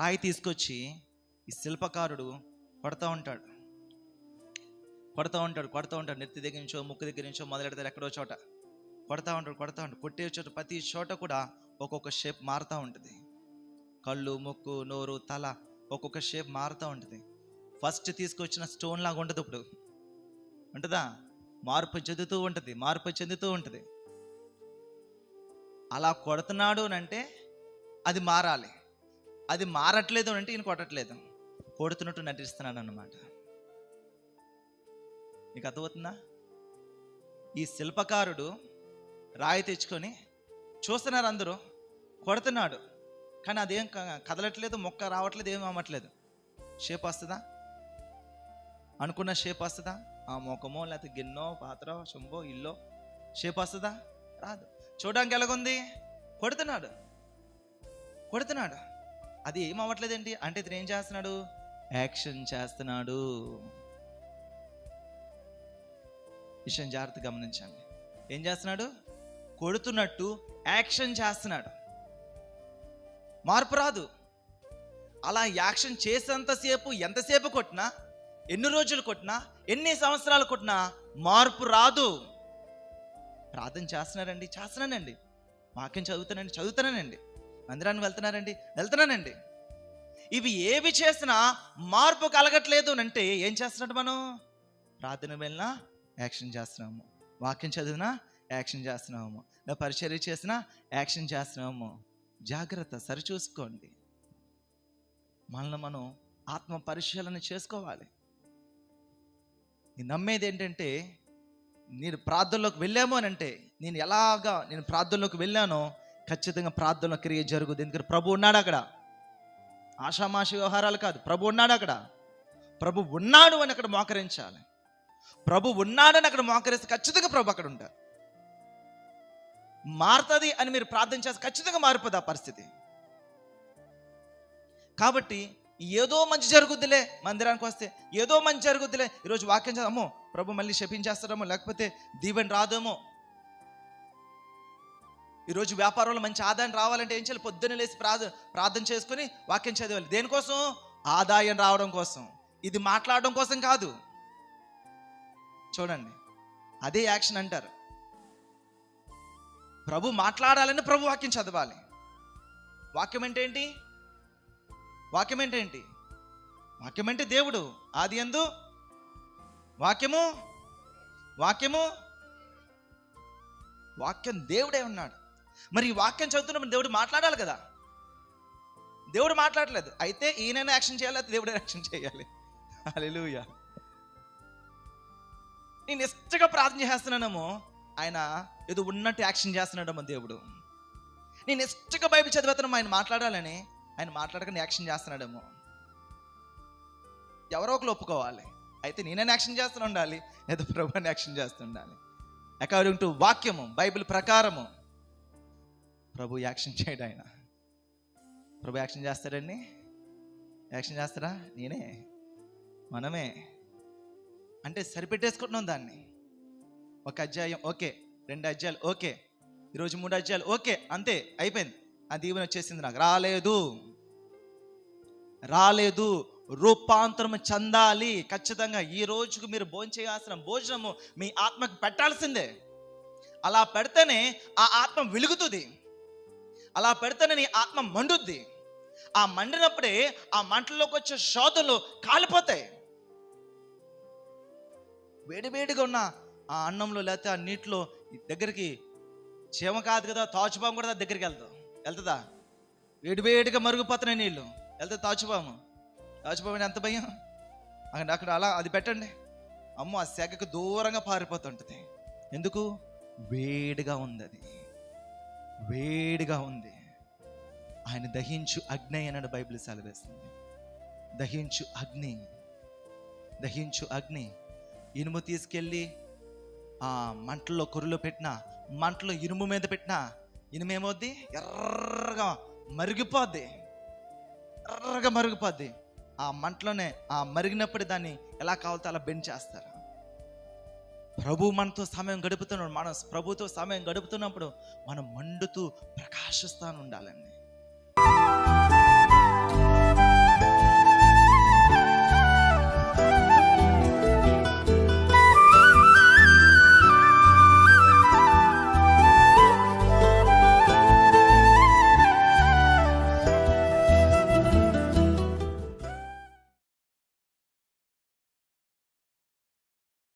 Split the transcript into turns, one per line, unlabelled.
రాయి తీసుకొచ్చి ఈ శిల్పకారుడు కొడతా ఉంటాడు నెత్తి దగ్గర నుంచో ముక్కు దగ్గర నుంచో మొదలెడతారు, ఎక్కడో చోట కొడతా ఉంటాడు. కొట్టే చోట ప్రతి చోట కూడా ఒక్కొక్క షేప్ మారుతూ ఉంటుంది. కళ్ళు, ముక్కు, నోరు, తల ఒక్కొక్క షేప్ మారుతూ ఉంటుంది. ఫస్ట్ తీసుకొచ్చిన స్టోన్ లాగా ఉంటుంది, ఇప్పుడు ఉంటుందా? మార్పు చెందుతూ ఉంటుంది. అలా కొడుతున్నాడు అంటే అది మారాలి. అది మారట్లేదు అంటే ఈయన కొట్టట్లేదు, కొడుతున్నట్టు నటిస్తున్నాడు అన్నమాట. నీకు అర్థమవుతుందా? ఈ శిల్పకారుడు రాయి తెచ్చుకొని చూస్తున్నారు అందరూ, కొడుతున్నాడు కానీ అదేం కదలట్లేదు, మొక్క రావట్లేదు, ఏం అమ్మట్లేదు. షేప్ వస్తుందా? అనుకున్న షేప్ వస్తుందా? ఆ మొఖమో లేకపోతే గిన్నో పాత్ర చెంబో ఇల్లో షేప్ వస్తుందా? రాదు. చూడడానికి ఎలాగుంది? కొడుతున్నాడు. అది ఏం అవ్వట్లేదేంటి అంటే ఇతను ఏం చేస్తున్నాడు? యాక్షన్ చేస్తున్నాడు. విషయం జాగ్రత్త గమనించండి. ఏం చేస్తున్నాడు? కొడుతున్నట్టు యాక్షన్ చేస్తున్నాడు. మార్పు రాదు. అలా యాక్షన్ చేసేంతసేపు, ఎంతసేపు కొట్టినా, ఎన్ని రోజులు కొట్టినా, ఎన్ని సంవత్సరాలు కొట్టినా మార్పు రాదు. ప్రార్థన చేస్తున్నానండి, వాక్యం చదువుతానండి, మందిరానికి వెళ్తున్నానండి. ఇవి ఏవి చేసినా మార్పు కలగట్లేదు అంటే ఏం చేస్తున్నాడు? మనం ప్రార్థన వెళ్ళినా యాక్షన్ చేస్తున్నాము, వాక్యం చదివినా యాక్షన్ చేస్తున్నాము, పరిచర్య చేసినా యాక్షన్ చేస్తున్నాము. జాగ్రత్త, సరిచూసుకోండి. మనల్ని మనం ఆత్మ పరిశీలన చేసుకోవాలి. నేను నమ్మేది ఏంటంటే, నేను ప్రార్థనలోకి వెళ్ళాము అని అంటే, నేను ప్రార్థనలోకి వెళ్ళానో ఖచ్చితంగా ప్రార్థనలో క్రియ జరుగుతుంది. ఎందుకంటే ప్రభు ఉన్నాడు అక్కడ. ఆషామాషి వ్యవహారాలు కాదు, ప్రభు ఉన్నాడు అక్కడ. ప్రభు ఉన్నాడు అని అక్కడ మోకరించాలి. ప్రభు ఉన్నాడని అక్కడ మోకరిస్తే ఖచ్చితంగా ప్రభు అక్కడ ఉంటారు. మారుతుంది అని మీరు ప్రార్థన చేస్తే ఖచ్చితంగా మారిపోదు ఆ పరిస్థితి. కాబట్టి ఏదో మంచి జరుగుద్దిలే, మందిరానికి వస్తే ఏదో మంచి జరుగుద్దిలే, ఈరోజు వాక్యం చదవమో ప్రభు మళ్ళీ శపించేస్తాడేమో, లేకపోతే దీవెన రాదేమో. ఈరోజు వ్యాపారంలో మంచి ఆదాయం రావాలంటే ఏం చేయాలి? పొద్దున్న లేసి ప్రార్థన చేసుకుని వాక్యం చదవాలి. దేనికోసం? ఆదాయం రావడం కోసం. ఇది మాట్లాడడం కోసం కాదు. చూడండి, అదే యాక్షన్ అంటారు. ప్రభు మాట్లాడాలని ప్రభు వాక్యం చదవాలి. వాక్యం అంటే ఏంటి? వాక్యం అంటే దేవుడు. ఆది యందు వాక్యం దేవుడే ఉన్నాడు. మరి ఈ వాక్యం చదువుతున్నప్పుడు దేవుడు మాట్లాడాలి కదా. దేవుడు మాట్లాడలేదు, అయితే ఈయనైనా యాక్షన్ చేయాలి, అయితే దేవుడే యాక్షన్ చేయాలి. హల్లెలూయా. నేను ఇష్టంగా ప్రార్థన చేస్తున్నానేమో, ఆయన ఏదో ఉన్నట్టు యాక్షన్ చేస్తున్నాడేమో దేవుడు. నేను ఇష్టంగా బైబిల్ చదివేస్తున్నామో, ఆయన మాట్లాడాలని, ఆయన మాట్లాడకుండా యాక్షన్ చేస్తున్నాడేమో. ఎవరో ఒకరు ఒప్పుకోవాలి. అయితే నేనైనా యాక్షన్ చేస్తూ ఉండాలి, లేదా ప్రభుని యాక్షన్ చేస్తూ ఉండాలి. అకార్డింగ్ టు వాక్యము, బైబిల్ ప్రకారము ప్రభు యాక్షన్ చేయడు. ఆయన ప్రభు యాక్షన్ చేస్తాడండి. యాక్షన్ చేస్తారా? నేనే, మనమే అంటే సరిపెట్టేసుకుంటున్నాం దాన్ని. ఒక అధ్యాయం ఓకే, 2 అధ్యాయాలు ఓకే, ఈరోజు 3 అధ్యాయాలు ఓకే, అంతే అయిపోయింది. ఆ దీవెన వచ్చేసింది నాకు. రాలేదు. రూపాంతరం చెందాలి. ఖచ్చితంగా ఈ రోజుకు మీరు భోజనం చేయాల్సిన భోజనము మీ ఆత్మకు పెట్టాల్సిందే. అలా పెడితేనే ఆ ఆత్మ వెలుగుతుంది. అలా పెడితేనే నీ ఆత్మ మండుద్ది. ఆ మండినప్పుడే ఆ మంటల్లోకి వచ్చే శోధనలు కాలిపోతాయి. వేడివేడిగా ఉన్న ఆ అన్నంలో లేకపోతే ఆ నీటిలో దగ్గరికి చీమ కాదు కదా, తాచుపాము కూడా దగ్గరికి వెళ్తుందా? వేడివేడిగా మరుగుపోతున్నాయి నీళ్ళు, వెళ్తే తాచుపాము ఎంత భయం. అక్కడ అలా అది పెట్టండి, అమ్మో ఆ సెగకు దూరంగా పారిపోతుంటుంది. ఎందుకు? వేడిగా ఉంది, అది వేడిగా ఉంది. ఆయన దహించు అగ్ని అన్నాడు బైబిల్ సెలవేస్తుంది. దహించు అగ్ని. ఇనుము తీసుకెళ్ళి ఆ మంటల్లో కొర్రలో పెట్టినా, మంటలో ఇనుము మీద పెట్టినా ఇనుము ఏమవుద్ది? ఎర్రగా మరిగిపోద్ది. ఆ మంటలోనే ఆ మరిగినప్పుడు దాన్ని ఎలా కావాలో అలా బెండ్ చేస్తారు. ప్రభు మనతో సమయం గడుపుతున్నాడు. మనం ప్రభుతో సమయం గడుపుతున్నప్పుడు మనం మండుతూ ప్రకాశిస్తాను ఉండాలండి.